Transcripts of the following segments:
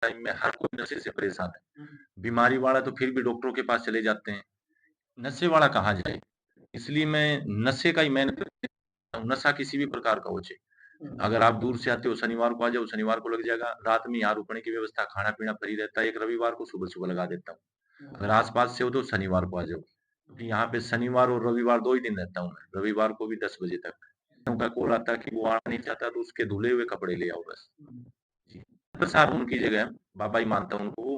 Time में हर कोई नशे से परेशान है। बीमारी वाला तो फिर भी डॉक्टरों के पास चले जाते हैं, नशे वाला कहाँ जाए? इसलिए मैं नशे का ही मैंने नशा किसी भी प्रकार का हो चाहे। अगर आप दूर से आते हो शनिवार को आ जाओ, शनिवार को लग जाएगा, रात में यहाँ रुकने की व्यवस्था, खाना-पीना फ्री रहता है, एक रविवार को सुबह-सुबह लगा देता हूँ। अगर आस-पास से हो तो शनिवार को आ जाओ, क्योंकि यहाँ पे शनिवार और रविवार 2 ही दिन रहता हूँ मैं, रविवार को भी 10 बजे तक। उनका कॉल आता है कि वो आना नहीं चाहता तो उसके धुले हुए कपड़े ले आओ बस। जी, बस आप उनकी जगह बाबा ही मानता हूँ उनको,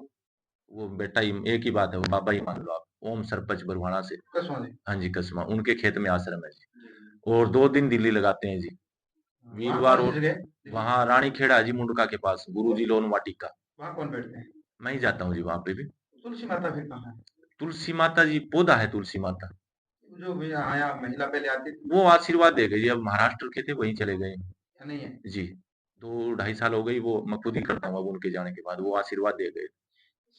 वो बेटा ही एक ही बात है, वो बाबा ही मान लो आप। ओम सरपंच बरवाणा से। कसमा जी। हाँ जी, कसमा, उनके खेत में आश्रम है जी। और 2 दिन दिल्ली लगाते हैं जी। वहाँ वीरवार कौन सी और जगह? वहाँ रानीखेड़ा है जी, मुंडका के पास, गुरुजी लोन वाटिका। वहाँ कौन बैठते हैं? मैं ही जाता हूँ जी वहाँ पे भी। तुलसी माता फिर कहाँ है? तुलसी माता जी, पौधा है तुलसी माता। जो भी यहाँ महिला पहले आती थी, वो आशीर्वाद दे गई जी, अब महाराष्ट्र के थे वहीं चले गए। या नहीं है? जी, 2 ढाई साल हो गई, वो मैं खुद ही करता हूँ अब उनके जाने के बाद, वो आशीर्वाद दे गए।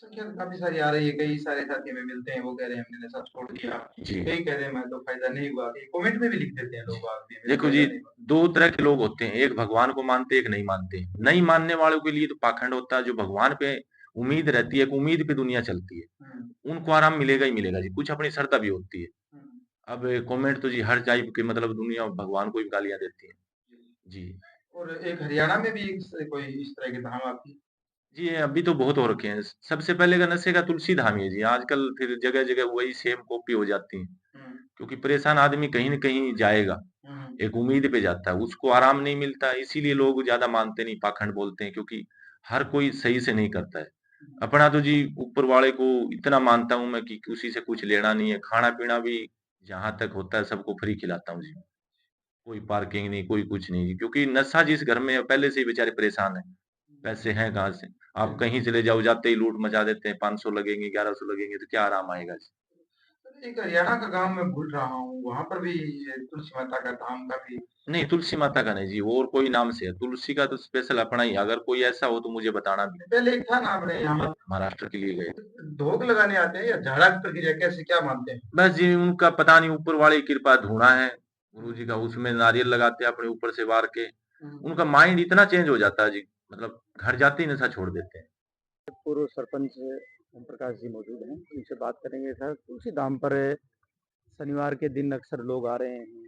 संख्या तो काफ़ी सारी आ रही है, कई सारे साथी हमें मिलते हैं, वो कह रहे हैं हमने नशा छोड़ दिया, जी। कई कह रहे हैं मैं तो फ़ायदा नहीं हुआ, कई कमेंट में भी लिख देते हैं लोग आप भी मेरा देखो जी, फ़ायदा नहीं हुआ। 2 तरह के लोग होते हैं, एक भगवान को मानते हैं, एक नहीं मानते। नहीं मानने वालों के लिए तो पाखंड होता है, जो भगवान पे उम्मीद रहती है, एक उम्मीद पे दुनिया चलती है, हुँ, उनको आराम मिलेगा ही मिलेगा जी, कुछ अपनी श्रद्धा भी होती है। हुँ, अब कमेंट तो जी हर टाइप के, मतलब दुनिया भगवान को भी गालियाँ देती है। जी। जी। और एक हरियाणा में भी कोई इस तरह की धाम आपकी? जी, अभी तो बहुत हो रखे हैं। सबसे पहले का नशे का तुलसी धाम ही है जी, आजकल फिर जगह-जगह वही सेम कॉपी हो जाती हैं। हुँ, क्योंकि परेशान आदमी कहीं न कहीं जाएगा, हुँ, एक उम्मीद पे जाता है, उसको आराम नहीं मिलता, इसीलिए लोग ज़्यादा मानते नहीं, पाखंड बोलते हैं, क्योंकि हर कोई सही से नहीं करता है। हुँ, अपना तो जी ऊपर वाले को इतना मानता हूँ मैं कि उसी से कुछ लेना नहीं है, खाना-पीना भी जहाँ तक होता है सबको फ्री खिलाता हूँ जी। कोई पार्किंग नहीं, कोई कुछ नहीं जी, क्योंकि नशा जिस घर में है पहले से ही बेचारे परेशान हैं, पैसे हैं कहाँ से? आप कहीं चले जाओ, जाते ही लूट मचा देते हैं, 500 लगेंगे, 1100 लगेंगे, तो क्या आराम आएगा जी? एक हरियाणा का गाँव मैं भूल रहा हूँ, वहाँ पर भी ये तुलसी माता का धाम काफ़ी। नहीं, तुलसी माता का नहीं जी, वो और कोई नाम से है, तुलसी का तो स्पेशल अपना ही है, अगर कोई ऐसा हो तो मुझे बताना भी। पहले एक था ना अपने यहाँ, महाराष्ट्र के लिए गए। ढोक लगाने आते हैं या झाड़ा की प्रक्रिया कैसे क्या मानते हैं? बस जी उनका पता नहीं, ऊपर वाले की कृपा धुना है, हुँ, गुरुजी का, उसमें नारियल लगाते हैं अपने ऊपर से वार के, हुँ। उनका माइंड इतना चेंज हो जाता है जी, मतलब घर जाते ही नशा छोड़ देते हैं। पूर्व सरपंच ओम प्रकाश जी मौजूद हैं, उनसे बात करेंगे। सर, तुलसी धाम पर शनिवार के दिन अक्सर लोग आ रहे हैं,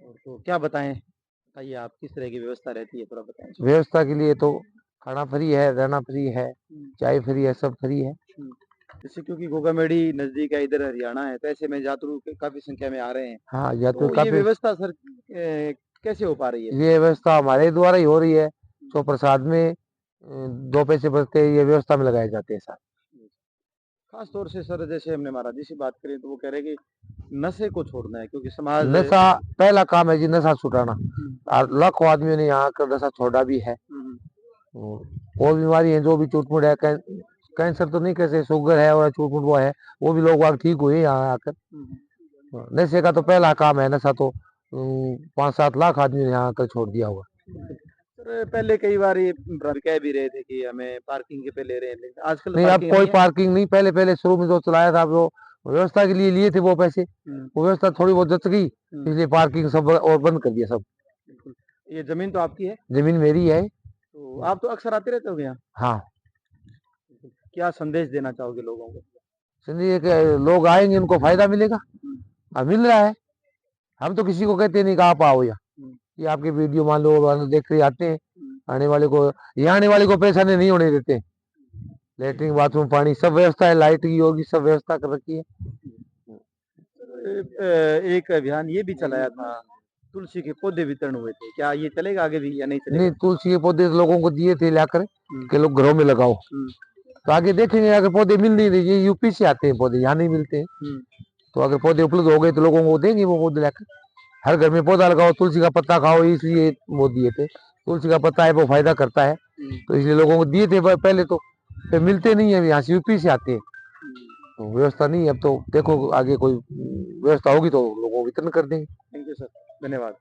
और तो क्या बताएं, बताइए आप किस तरह की व्यवस्था रहती है, थोड़ा बताएं। व्यवस्था के लिए तो खाना फ्री है, रहना फ्री है, हम्म, चाय फ्री है, सब फ्री है। हम्म। जैसे क्योंकि गोगामेडी नजदीक है, इधर हरियाणा है, तो ऐसे में यात्रु काफी संख्या में आ रहे हैं, हाँ, या तो तो ये काफी व्यवस्था सर कैसे हो पा रही है? ये व्यवस्था हमारे द्वारा ही हो रही है। तो प्रसाद में 2 पैसे बचते ये व्यवस्था में लगाए जाते हैं सर। खास तौर से सर, जैसे हमने महाराज जी से बात करी तो वो कह रहे हैं कि नशे को छोड़ना है, क्योंकि समाज। नशा पहला काम है जी, नशा छुटाना। हम्म, और लाखों आदमियों ने यहाँ कर नशा छोड़ा भी है। हम्म, और बीमारी है जो भी चूटमुट है, कैंसर तो नहीं, कैसे शुगर है और चूटमुट वो है, वो भी लोग वाग ठीक हुए यहाँ आकर। हम्म। नशे का तो पहला काम है, नशा तो 5-7 लाख आदमी ने यहाँ आकर छोड़ दिया होगा। सर, पहले कई बार ये कह भी रहे थे कि हमें पार्किंग के पे ले रहे हैं, लेकिन आजकल नहीं, अब पार्किंग कोई नहीं है। पार्किंग नहीं, पहले पहले शुरू में जो चलाया था वो व्यवस्था के लिए लिए थे वो पैसे, हम्म, वो व्यवस्था थोड़ी बहुत जच गई, हम्म, इसलिए पार्किंग सब और बंद कर दिया सब। बिल्कुल। ये जमीन तो आपकी है, जमीन मेरी है। तो आप तो अक्सर आते रहते होगे यहाँ। हाँ, बिल्कुल। क्या संदेश देना चाहोगे लोगों को? समझिए कि लोग आएंगे उनको फायदा मिलेगा। हम्म, अब मिल रहा है। हम तो किसी को कहते नहीं कि आप आओ या हम्म, ये आपकी वीडियो मान लो देख के आते हैं। हम्म। आने वाले को, यहाँ आने वाले को परेशानी नहीं होने देते। लेटरिन बाथरूम पानी सब व्यवस्था है, लाइट की होगी, सब व्यवस्था कर रखी है। एक अभियान ये भी चलाया था, तुलसी के पौधे वितरण हुए थे, क्या ये चलेगा आगे भी या नहीं चलेगा? नहीं, तुलसी के पौधे लोगों को दिए थे लाकर हम्म, के लोग घरों में लगाओ। हम्म, तो आगे देखेंगे, अगर पौधे मिल नहीं रहे, ये यूपी से आते हैं पौधे, यहाँ नहीं मिलते हैं। हम्म, तो अगर पौधे उपलब्ध हो गए तो लोगों को देंगे वो पौधे लाकर। हर घर में पौधा लगाओ, तुलसी का पत्ता खाओ, इसलिए वो दिए थे। तुलसी का पत्ता है वो फायदा करता है, हम्म, तो इसलिए लोगों को दिए थे पहले तो। फिर मिलते नहीं है, यहाँ से यूपी से आते हैं। हम्म। तो व्यवस्था नहीं है, अब तो देखो आगे कोई व्यवस्था होगी तो लोगों को वितरण कर देंगे। थैंक यू सर, धन्यवाद।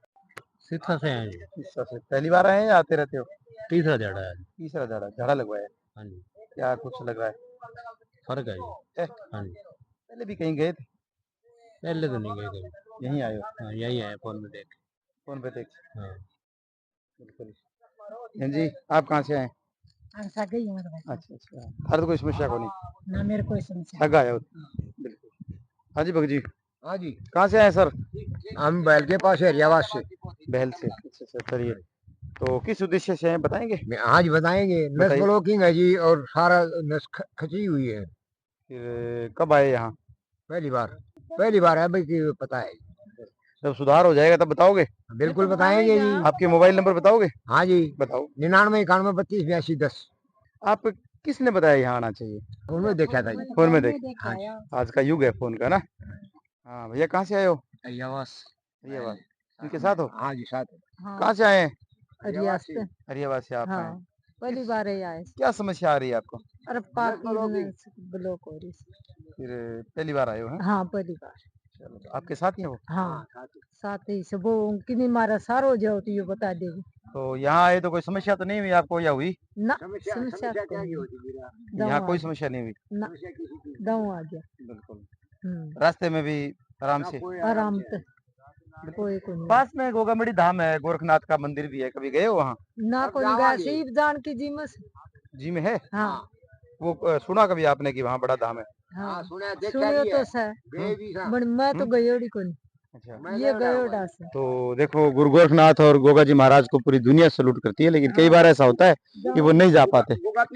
शिक्षा से हैं जी। इस से पहली बार आए हैं या आते रहते हो? तीसरा झगड़ा है। तीसरा झाड़ा झाड़ा लगवाया है। हाँ जी, क्या कुछ लग रहा है? फर्क है जी। है? हाँ जी, पहले भी कहीं गए थे? पहले तो नहीं गए कभी। यहीं आए हो? हाँ, यही है फोन में देख के। फोन पे देख। हाँ, बिल्कुल। हाँ जी, आप कहाँ से आए? सगा ही हमारा भाई अच्छा अच्छा थारे तो कोई समस्या को नहीं ना मेरे कोई समस्या सगा है बिल्कुल हाँ जी भगत जी हाँ जी कहाँ से आए सर हम बैल के पास है रियावास से बहल से अच्छा अच्छा चलिए तो किस उद्देश्य से हैं बताएंगे हाँ जी बताएंगे नस बताइए। ब्लॉकिंग है जी और सारा नस खची हुई है फिर कब आए यहाँ पहली बार है भाई कि पता है जब सुधार हो जाएगा तब बताओगे बिल्कुल बताएंगे जी आपके मोबाइल नंबर बताओगे हाँ जी बताओ 99 91 32 82 10 आप किसने बताया यहाँ आना चाहिए उन्होंने देखा था जी फोन में देख देखा है आज का युग है फोन का ना हाँ भैया कहाँ से आए हो रियावास हरियाबाद इनके साथ हो हाँ जी साथ कहाँ से आए हैं रियासत हरियाबाद से आप आए हाँ हैं। पहली बार ही आए क्या समस्या आ रही है आपको अरे पार्टी ब्लॉक हो रही फिर पहली बार आए हो हैं हाँ पहली बार चलो तो आपके साथ ही हो हाँ साथ ही से वो किन्हीं मारा सारो हो जाओ तो ये बता देगी तो यहाँ आए तो कोई समस्या तो नहीं हुई आपको या हुई ना समस्या कोई नहीं। यहाँ दवा कोई आ समस्या नहीं हुई गया। ना दवा आ गया बिल्कुल रास्ते में भी आराम से आराम से कोई को नहीं पास में गोगामड़ी धाम है गोरखनाथ का मंदिर भी है कभी गए हो वहाँ ना कोई गया शिव जान की जी में जी में है हाँ वो सुना कभी आपने कि वहाँ बड़ा धाम है हाँ सुना सुनियो तो सर बट मैं तो गयोड़ी को नहीं अच्छा ये गयोड़ा से तो देखो गुरु गोरखनाथ और गोगा जी महाराज को पूरी दुनिया सैल्यूट करती है लेकिन कई बार ऐसा होता है कि वो नहीं जा पाते